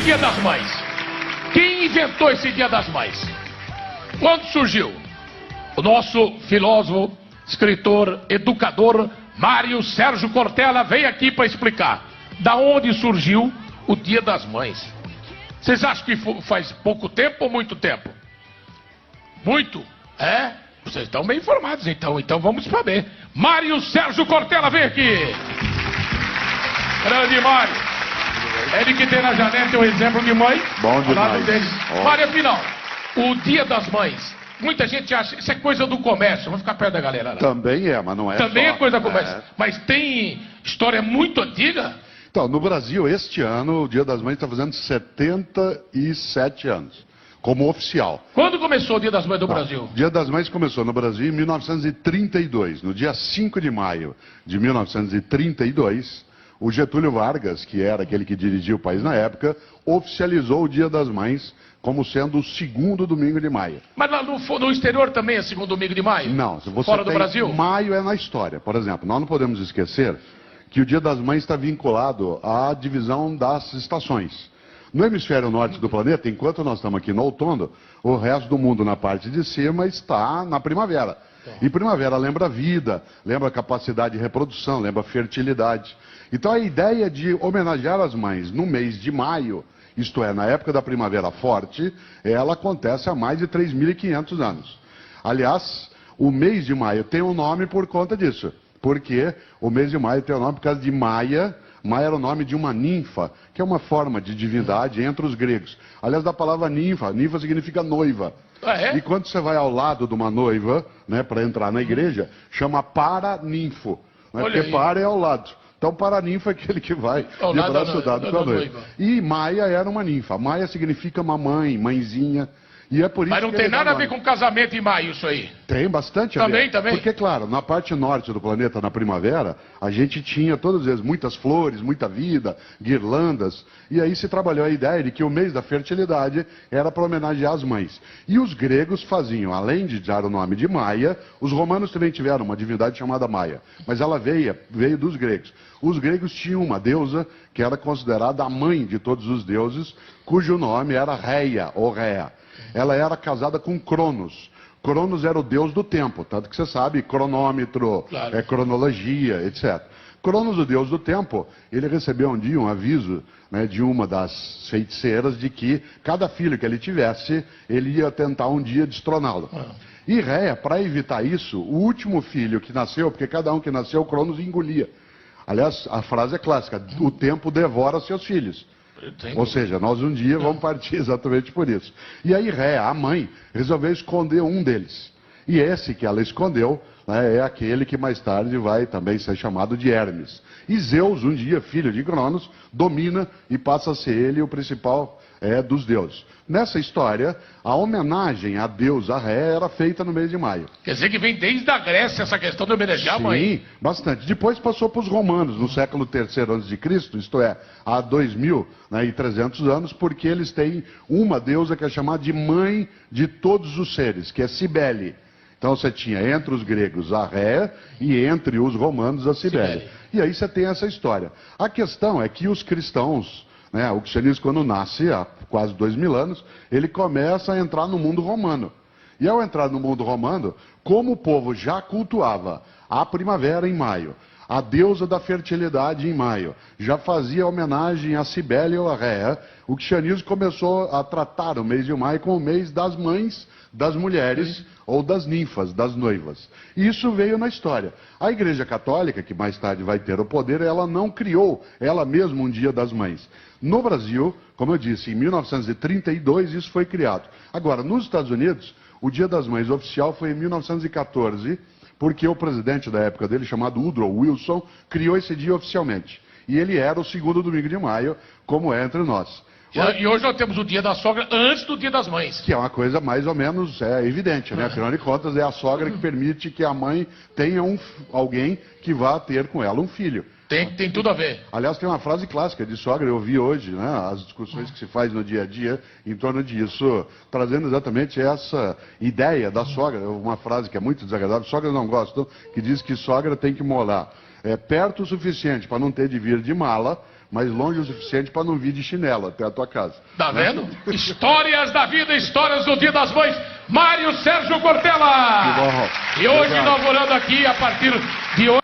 Dia das Mães? Quem inventou esse Dia das Mães? Quando surgiu? O nosso filósofo, escritor, educador, Mário Sérgio Cortella, veio aqui para explicar da onde surgiu o Dia das Mães. Vocês acham que faz pouco tempo ou muito tempo? Muito? É? Vocês estão bem informados, então vamos saber. Mário Sérgio Cortella, vem aqui. Grande Mário. Ele que tem na janela um exemplo de mãe. Bom demais. Mário, afinal, o Dia das Mães, muita gente acha que isso é coisa do comércio. Vamos ficar perto da galera lá. Também é, mas não é Também só. é coisa do comércio. Mas tem história muito antiga. Então, no Brasil, este ano, o Dia das Mães está fazendo 77 anos, como oficial. Quando começou o Dia das Mães do Brasil? O Dia das Mães começou no Brasil em 1932. No dia 5 de maio de 1932, o Getúlio Vargas, que era aquele que dirigia o país na época, oficializou o Dia das Mães como sendo o segundo domingo de maio. Mas lá no exterior também é segundo domingo de maio? Não, se você fora do tem, Brasil? Maio é na história. Por exemplo, nós não podemos esquecer que o Dia das Mães está vinculado à divisão das estações. No hemisfério norte do planeta, enquanto nós estamos aqui no outono, o resto do mundo na parte de cima está na primavera. E primavera lembra vida, lembra capacidade de reprodução, lembra fertilidade. Então a ideia de homenagear as mães no mês de maio, isto é, na época da primavera forte, ela acontece há mais de 3.500 anos. Aliás, o mês de maio tem um nome por conta disso. Porque o mês de maio tem o nome por causa de Maia. Maia era o nome de uma ninfa, que é uma forma de divindade entre os gregos. Aliás, da palavra ninfa, ninfa significa noiva. Ah, é? E quando você vai ao lado de uma noiva, né, para entrar na igreja, chama paraninfo. Né, porque aí. para é ao lado. Então, paraninfo é aquele que vai Ao de lado braço dado com a noiva. E Maia era uma ninfa. Maia significa mamãe, mãezinha. E é por isso Mas não que tem nada a ver com casamento em maio, isso aí. Tem bastante a ver. Também. Porque, claro, na parte norte do planeta, na primavera, a gente tinha todas as vezes muitas flores, muita vida, guirlandas. E aí se trabalhou a ideia de que o mês da fertilidade era para homenagear as mães. E os gregos faziam, além de dar o nome de Maia, os romanos também tiveram uma divindade chamada Maia. Mas ela veio dos gregos. Os gregos tinham uma deusa que era considerada a mãe de todos os deuses, cujo nome era Reia, ou Rea. Ela era casada com Cronos. Cronos era o deus do tempo, tanto que você sabe, cronômetro, claro. Cronologia, etc. Cronos, o deus do tempo, ele recebeu um dia um aviso, né, de uma das feiticeiras de que cada filho que ele tivesse, ele ia tentar um dia destroná-lo. E Reia, para evitar isso, o último filho que nasceu, porque cada um que nasceu, Cronos engolia. Aliás, a frase é clássica, o tempo devora seus filhos. Ou seja, nós um dia vamos partir exatamente por isso. E aí Réa, a mãe, resolveu esconder um deles. E esse que ela escondeu, né, é aquele que mais tarde vai também ser chamado de Hermes. E Zeus, um dia, filho de Cronos, domina e passa a ser ele o principal dos deuses. Nessa história, a homenagem a deusa Réa era feita no mês de maio. Quer dizer que vem desde a Grécia essa questão de homenagear a mãe. Sim, bastante. Depois passou para os romanos, no século III a.C., isto é, há 2.300 anos, porque eles têm uma deusa que é chamada de mãe de todos os seres, que é Cibele. Então você tinha entre os gregos a Réa e entre os romanos a Cibele. E aí você tem essa história. A questão é que os cristãos, né, o cristianismo quando nasce, há quase 2.000 anos, ele começa a entrar no mundo romano. E ao entrar no mundo romano, como o povo já cultuava a primavera em maio, a deusa da fertilidade em maio, já fazia homenagem a Cibele ou a Réa, o cristianismo começou a tratar o mês de maio como o mês das mães, das mulheres ou das ninfas, das noivas. E isso veio na história. A Igreja Católica, que mais tarde vai ter o poder, ela não criou ela mesma um Dia das Mães. No Brasil, como eu disse, em 1932 isso foi criado. Agora, nos Estados Unidos, o Dia das Mães oficial foi em 1914, porque o presidente da época dele, chamado Woodrow Wilson, criou esse dia oficialmente. E ele era o segundo domingo de maio, como é entre nós. E hoje nós temos o Dia da Sogra antes do Dia das Mães. Que é uma coisa mais ou menos evidente, né? Afinal de contas, é a sogra que permite que a mãe tenha alguém que vá ter com ela um filho. Tem tudo a ver. Aliás, tem uma frase clássica de sogra, eu vi hoje, né, as discussões que se faz no dia a dia em torno disso, trazendo exatamente essa ideia da sogra, uma frase que é muito desagradável, sogras não gostam, que diz que sogra tem que morar perto o suficiente para não ter de vir de mala, mas longe o suficiente para não vir de chinelo até a tua casa. Tá vendo? Histórias da vida, histórias do Dia das Mães, Mário Sérgio Cortella. Que bom. E hoje Obrigado. inaugurando aqui a partir de hoje.